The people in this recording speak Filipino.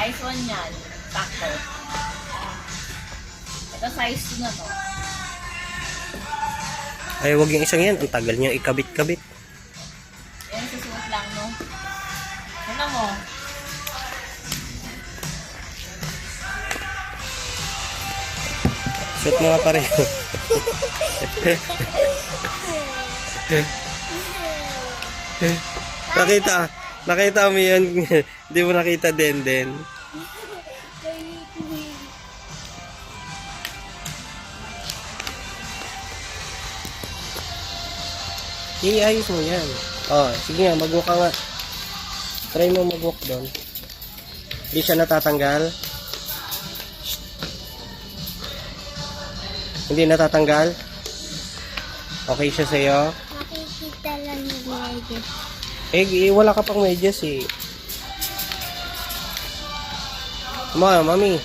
Size 1 yan. Sakto. Ito size 2 na to. Ay, wag yung isang yan. Ang tagal niyang ikabit-kabit. Yan, susuot lang, no? Ano mo? Suot mo nga pareho. Nakita mo yun. Hindi mo nakita din. Iayos mo yan. Oh, sige nga, mag-walk ka nga. Try mo mag-walk doon. Hindi siya natatanggal. Hindi natatanggal. Okay siya sa'yo. Makikita lang yung medyas. Wala ka pang medyas eh. Mami.